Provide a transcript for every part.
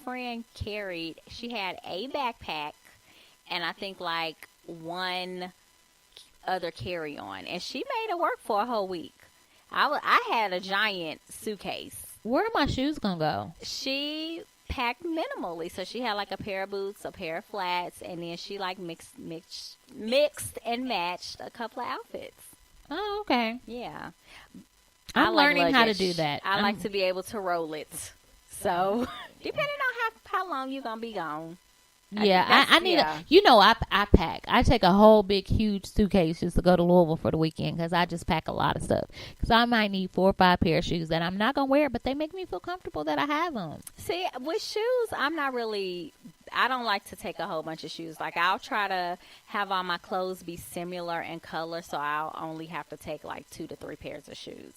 friend carried, she had a backpack and I think like one other carry-on, and she made it work for a whole week. I had a giant suitcase. Where are my shoes gonna go? She packed minimally, so she had like a pair of boots, a pair of flats, and then she like mixed and matched a couple of outfits. Oh, okay. Yeah, I'm learning how to do that. I like to be able to roll it. So depending on how long you're gonna be gone. Yeah, I need I pack. I take a whole big, huge suitcase just to go to Louisville for the weekend because I just pack a lot of stuff. Because I might need 4 or 5 pair of shoes that I'm not going to wear, but they make me feel comfortable that I have them. See, with shoes, I don't like to take a whole bunch of shoes. Like, I'll try to have all my clothes be similar in color, so I'll only have to take like 2 to 3 pairs of shoes.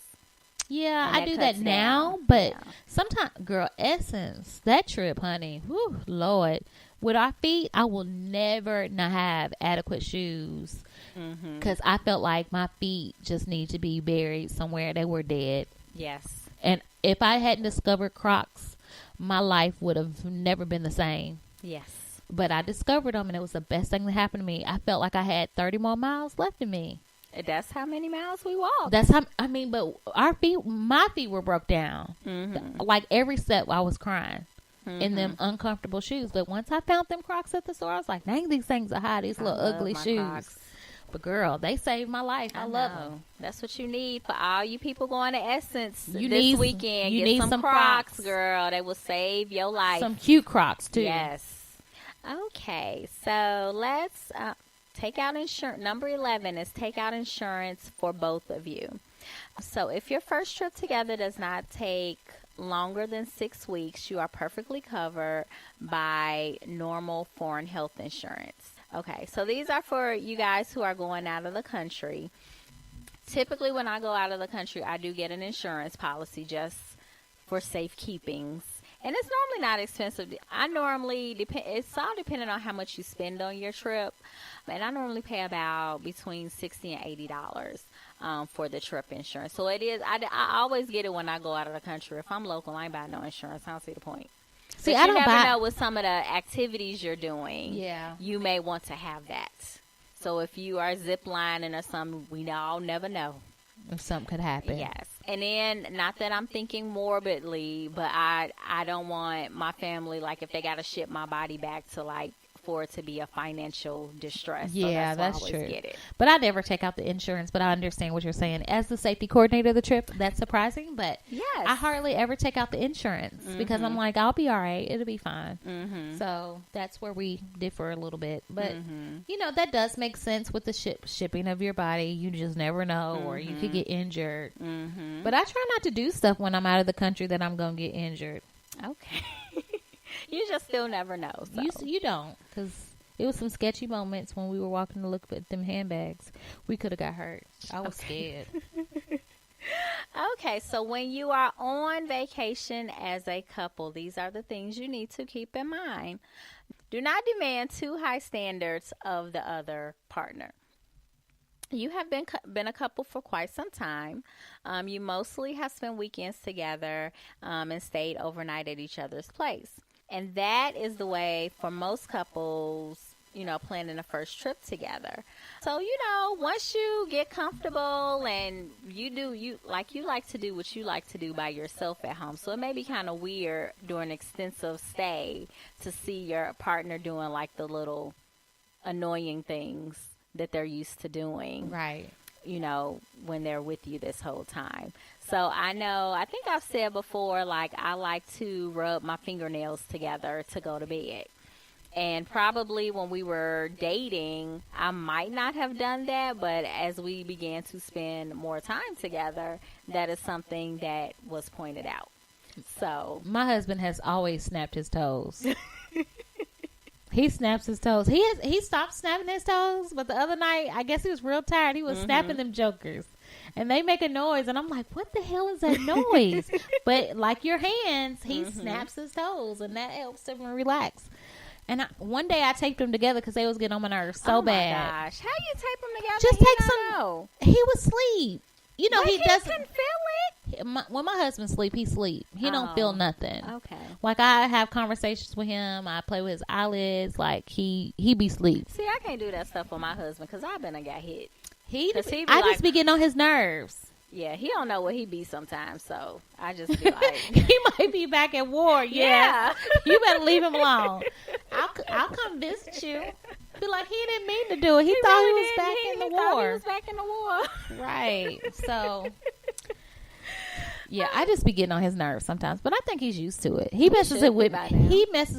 Yeah, I do that now, but sometimes, girl, Essence, that trip, honey, whew, Lord. With our feet, I will never not have adequate shoes because I felt like my feet just need to be buried somewhere. They were dead. Yes. And if I hadn't discovered Crocs, my life would have never been the same. Yes. But I discovered them, and it was the best thing that happened to me. I felt like I had 30 more miles left in me. That's how many miles we walked. That's how, but my feet were broke down. Like every step I was crying. In them uncomfortable shoes. But once I found them Crocs at the store, I was like, dang, these things are hot. These little ugly shoes. Crocs. But girl, they saved my life. I love them. That's what you need for all you people going to Essence this weekend. You Get need some Crocs, girl. They will save your life. Some cute Crocs too. Yes. Okay, so let's take out insurance. Number 11 is take out insurance for both of you. So if your first trip together does not take longer than 6 weeks, you are perfectly covered by normal foreign health insurance. Okay, so these are for you guys who are going out of the country. Typically, when I go out of the country, I do get an insurance policy just for safekeepings. And it's normally not expensive. It's all depending on how much you spend on your trip. And I normally pay about between $60 and $80 for the trip insurance. So it is, I always get it when I go out of the country. If I'm local, I ain't buying no insurance. I don't see the point. See, but you never know with some of the activities you're doing. Yeah. You may want to have that. So if you are zip lining or something, we all never know. If something could happen. Yes. And then, not that I'm thinking morbidly, but I don't want my family, like, if they got to ship my body back to, like, for it to be a financial distress. Yeah, so that's true. Get it. But I never take out the insurance, but I understand what you're saying. As the safety coordinator of the trip, that's surprising, but yes. I hardly ever take out the insurance because I'm like, I'll be all right. It'll be fine. So that's where we differ a little bit. But, you know, that does make sense with the shipping of your body. You just never know, or you could get injured. But I try not to do stuff when I'm out of the country that I'm going to get injured. Okay. You just still never know. So. You don't, because it was some sketchy moments when we were walking to look at them handbags. We could have got hurt. I was scared. Okay, so when you are on vacation as a couple, these are the things you need to keep in mind. Do not demand too high standards of the other partner. You have been a couple for quite some time. You mostly have spent weekends together and stayed overnight at each other's place. And that is the way for most couples, you know, planning a first trip together. So, you know, once you get comfortable and you like to do what you like to do by yourself at home. So it may be kind of weird during an extensive stay to see your partner doing like the little annoying things that they're used to doing. Right. You know, when they're with you this whole time. So I think I've said before, like, I like to rub my fingernails together to go to bed. And probably when we were dating, I might not have done that. But as we began to spend more time together, that is something that was pointed out. So my husband has always snapped his toes. He snaps his toes. He stopped snapping his toes, but the other night, I guess he was real tired. He was snapping them jokers. And they make a noise, and I'm like, what the hell is that noise? But like your hands, he snaps his toes, and that helps him relax. And one day I taped them together because they was getting on my nerves so bad. Oh, my gosh. How you tape them together? Just take some. He was asleep. You know, but he doesn't feel it. when my husband sleep, he sleep. He don't feel nothing. Okay. Like, I have conversations with him. I play with his eyelids. Like, he be sleep. See, I can't do that stuff with my husband because I got hit. I just be getting on his nerves. Yeah, he don't know what he be sometimes, so I just be like, he might be back at war. Yeah, you better leave him alone. I'll come visit you. Be like, he didn't mean to do it. He thought he was back in the war. He was back in the war. Right. So, yeah, I just be getting on his nerves sometimes, but I think he's used to it. He messes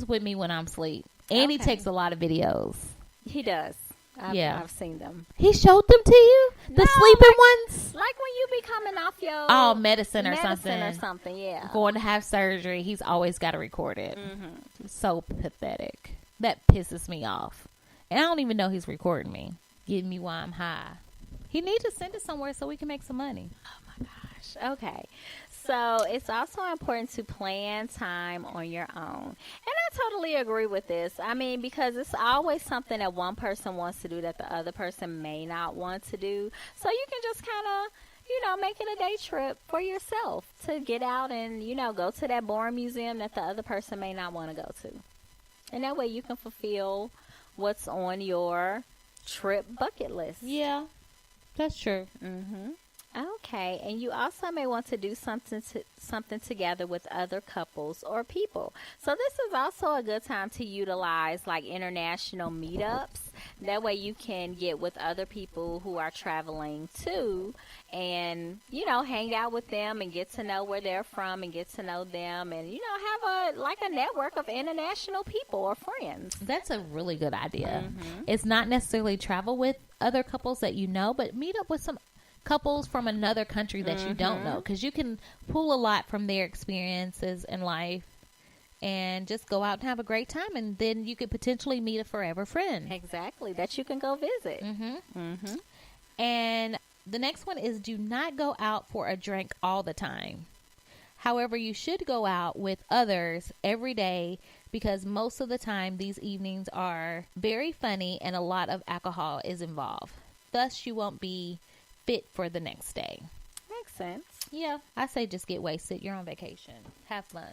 with me when I'm asleep, and he takes a lot of videos. He does. I've seen them. He showed them to you? The sleeping ones? Like when you be coming off your... medicine or something. Yeah. Going to have surgery. He's always got to record it. Mm-hmm. So pathetic. That pisses me off. And I don't even know he's recording me. Getting me while I'm high. He needs to send it somewhere so we can make some money. Oh my gosh. Okay. So it's also important to plan time on your own. And I totally agree with this. I mean, because it's always something that one person wants to do that the other person may not want to do. So you can just kind of, make it a day trip for yourself to get out and, go to that boring museum that the other person may not want to go to. And that way you can fulfill what's on your trip bucket list. Yeah, that's true. Mm-hmm. Okay, and you also may want to do something together with other couples or people. So this is also a good time to utilize like international meetups. That way you can get with other people who are traveling too and, hang out with them and get to know where they're from and get to know them and, have a network of international people or friends. That's a really good idea. Mm-hmm. It's not necessarily travel with other couples that but meet up with some couples from another country that you don't know, because you can pull a lot from their experiences in life and just go out and have a great time, and then you could potentially meet a forever friend. Exactly, that you can go visit. And the next one is do not go out for a drink all the time. However, you should go out with others every day, because most of the time these evenings are very funny and a lot of alcohol is involved. Thus, you won't be fit for the next day. Makes sense. Yeah, I say just get wasted. You're on vacation. Have fun.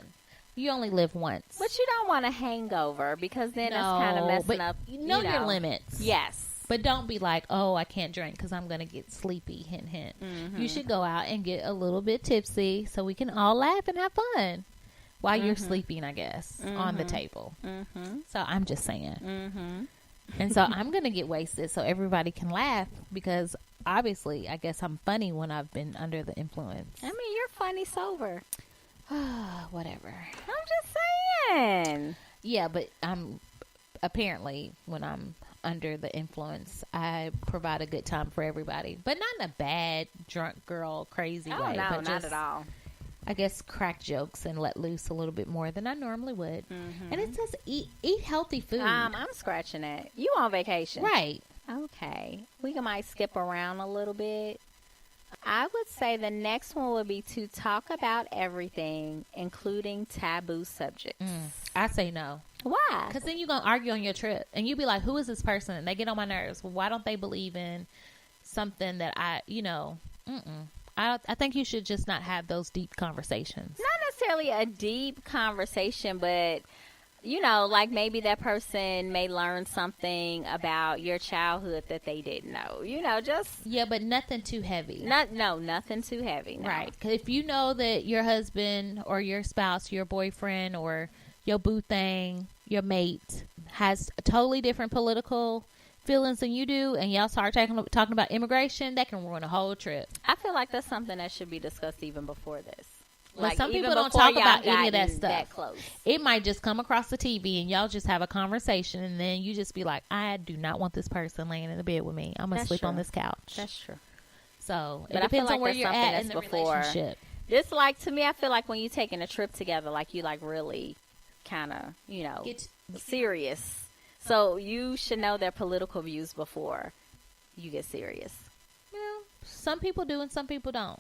You only live once. But you don't want a hangover, because then it's kind of messing up. Know your limits. Yes. But don't be like, I can't drink because I'm going to get sleepy. Hint, hint. Mm-hmm. You should go out and get a little bit tipsy so we can all laugh and have fun while you're sleeping, I guess, on the table. Mm-hmm. So I'm just saying. Mm-hmm. And so I'm going to get wasted so everybody can laugh, because obviously, I guess I'm funny when I've been under the influence. I mean, you're funny sober. Whatever. I'm just saying. Yeah, but apparently when I'm under the influence, I provide a good time for everybody. But not in a bad, drunk girl, crazy way. No, but not at all. I guess crack jokes and let loose a little bit more than I normally would. Mm-hmm. And it says eat healthy food. I'm scratching that. You on vacation. Right. Okay. We might skip around a little bit. I would say the next one would be to talk about everything, including taboo subjects. I say no. Why? Because then you're going to argue on your trip. And you be like, who is this person? And they get on my nerves. Well, why don't they believe in something that I think you should just not have those deep conversations. Not necessarily a deep conversation, but, like maybe that person may learn something about your childhood that they didn't know. Yeah, but nothing too heavy. Nothing too heavy. No. Right. Because if you know that your husband or your spouse, your boyfriend or your boo thing, your mate, has a totally different political feelings than you do, and y'all start talking about immigration, that can ruin a whole trip. I feel like that's something that should be discussed even before this. Like, some people don't talk about any of that stuff. That close. It might just come across the TV and y'all just have a conversation, and then you just be like, I do not want this person laying in the bed with me. I'm going to sleep on this couch. That's true. So it depends on where you're at in the relationship. This, to me, I feel like when you're taking a trip together, you really kind of, get serious. So you should know their political views before you get serious. Well, some people do and some people don't.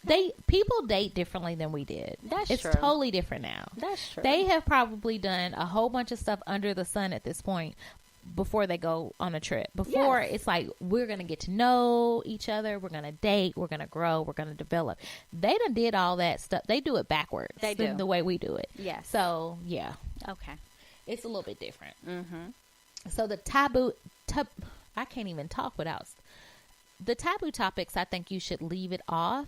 Okay. People date differently than we did. It's true. It's totally different now. That's true. They have probably done a whole bunch of stuff under the sun at this point before they go on a trip. Before, it's like, we're going to get to know each other. We're going to date. We're going to grow. We're going to develop. They done did all that stuff. They do it backwards. They do. The way we do it. Yes. So, yeah. Okay. It's a little bit different. So the taboo, I can't even talk without. The taboo topics, I think you should leave it off.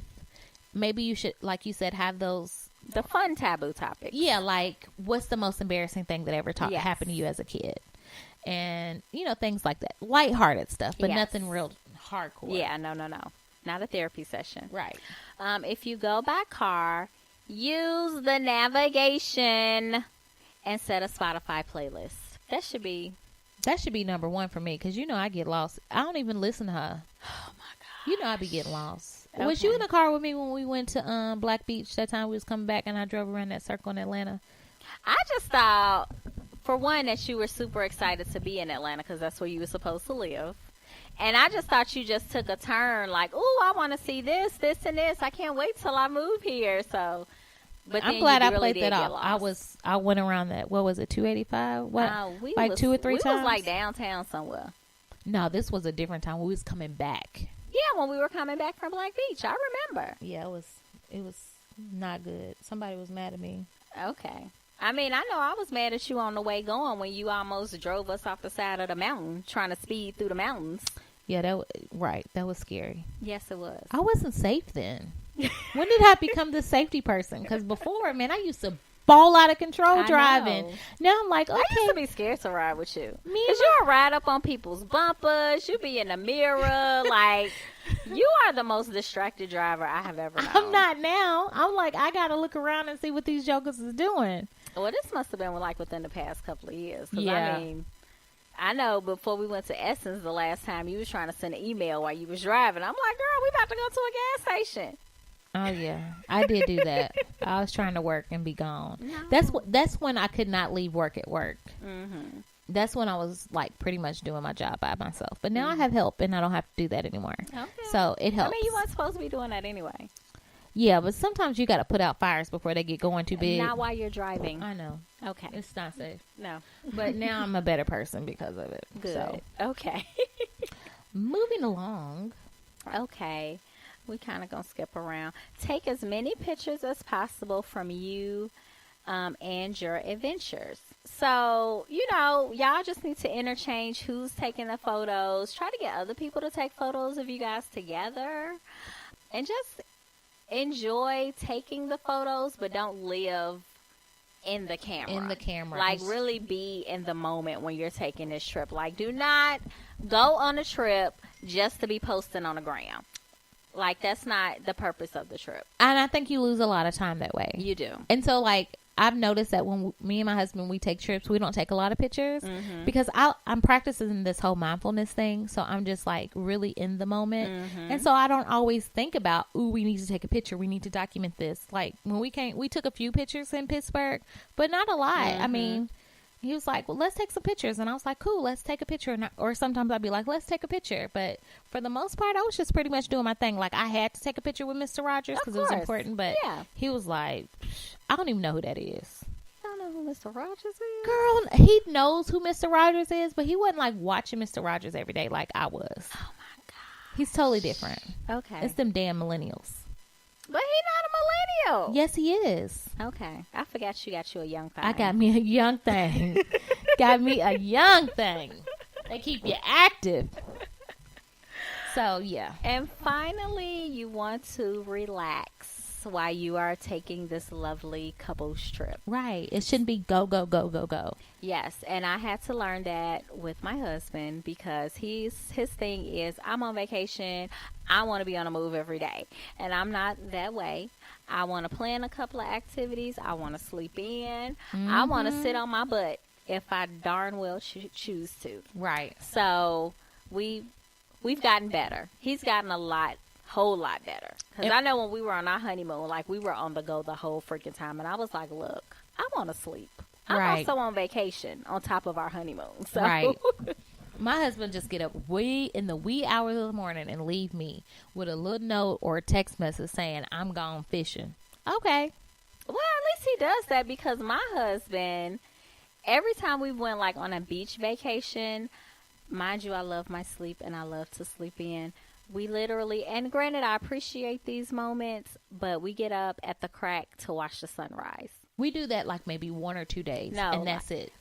Maybe you should, like you said, have those. The fun taboo topics. Yeah, like, what's the most embarrassing thing that ever happened to you as a kid? And, things like that. Lighthearted stuff, but nothing real hardcore. Yeah, no. Not a therapy session. Right. If you go by car, use the navigation and set a Spotify playlist. That should be number one for me, because I get lost. I don't even listen to her. Oh my god. I be getting lost. Okay. Was you in the car with me when we went to Black Beach that time we was coming back and I drove around that circle in Atlanta? I just thought, for one, that you were super excited to be in Atlanta because that's where you were supposed to live. And I just thought you just took a turn like, ooh, I want to see this, and this. I can't wait till I move here. So, but I'm glad I played that off. I went around that. What was it, 285? What? Like 2 or 3 times? We was like downtown somewhere. No, this was a different time. We was coming back. Yeah, when we were coming back from Black Beach, I remember. Yeah, it was not good. Somebody was mad at me. Okay. I mean, I know I was mad at you on the way going when you almost drove us off the side of the mountain, trying to speed through the mountains. Yeah, that was scary. Yes, it was. I wasn't safe then. When did I become the safety person? Because before, man, I used to ball out of control driving. Now I'm like, okay. I used to be scared to ride with you. Because you'll ride up on people's bumpers. You be in the mirror. Like, you are the most distracted driver I have ever known. I'm not now. I'm like, I got to look around and see what these jokers is doing. Well, this must have been like within the past couple of years. Yeah. I mean, I know before we went to Essence the last time, you was trying to send an email while you was driving. I'm like, girl, we about to go to a gas station. Oh yeah, I did do that. I was trying to work and be gone. No. That's when I could not leave work at work. Mm-hmm. That's when I was like pretty much doing my job by myself. But now I have help and I don't have to do that anymore. Okay. So it helps. I mean, you weren't supposed to be doing that anyway. Yeah, but sometimes you got to put out fires before they get going too big. Not while you're driving. I know. Okay. It's not safe. No. But now I'm a better person because of it. Good. So. Okay. Moving along. Okay. We kind of going to skip around. Take as many pictures as possible from you and your adventures. So, y'all just need to interchange who's taking the photos. Try to get other people to take photos of you guys together. And just enjoy taking the photos, but don't live in the camera. Like, really be in the moment when you're taking this trip. Like, do not go on a trip just to be posting on the gram. Like, that's not the purpose of the trip. And I think you lose a lot of time that way. You do. And so, like, I've noticed that when me and my husband, we take trips, we don't take a lot of pictures because I'm practicing this whole mindfulness thing. So I'm just like really in the moment. And so I don't always think about, ooh, we need to take a picture. We need to document this. Like when we took a few pictures in Pittsburgh, but not a lot. I mean, he was like, well, let's take some pictures. And I was like, cool, let's take a picture. Or sometimes I'd be like, let's take a picture. But for the most part, I was just pretty much doing my thing. Like, I had to take a picture with Mr. Rogers because it was important. But he was like, I don't even know who that is. I don't know who Mr. Rogers is. Girl, he knows who Mr. Rogers is, but he wasn't like watching Mr. Rogers every day like I was. Oh, my God. He's totally different. Okay. It's them damn millennials. But he's not a millennial. Yes, he is. Okay. I forgot you got you a young thing. I got me a young thing. Got me a young thing. They keep you active. So, yeah. And finally, you want to relax while you are taking this lovely couples trip. Right. It shouldn't be go, go, go, go, go. Yes. And I had to learn that with my husband because his thing is, I'm on vacation. I want to be on the move every day. And I'm not that way. I want to plan a couple of activities. I want to sleep in. I want to sit on my butt if I darn well choose to. Right. So we've gotten better. He's gotten whole lot better. Because I know when we were on our honeymoon, like we were on the go the whole freaking time. And I was like, look, I want to sleep. I'm also on vacation on top of our honeymoon. So. Right. My husband just get up in the wee hours of the morning and leave me with a little note or a text message saying, I'm gone fishing. Okay. Well, at least he does that because my husband every time we went like on a beach vacation, mind you, I love my sleep and I love to sleep in. We literally, and granted, I appreciate these moments, but we get up at the crack to watch the sunrise. We do that like maybe 1 or 2 days, and that's it.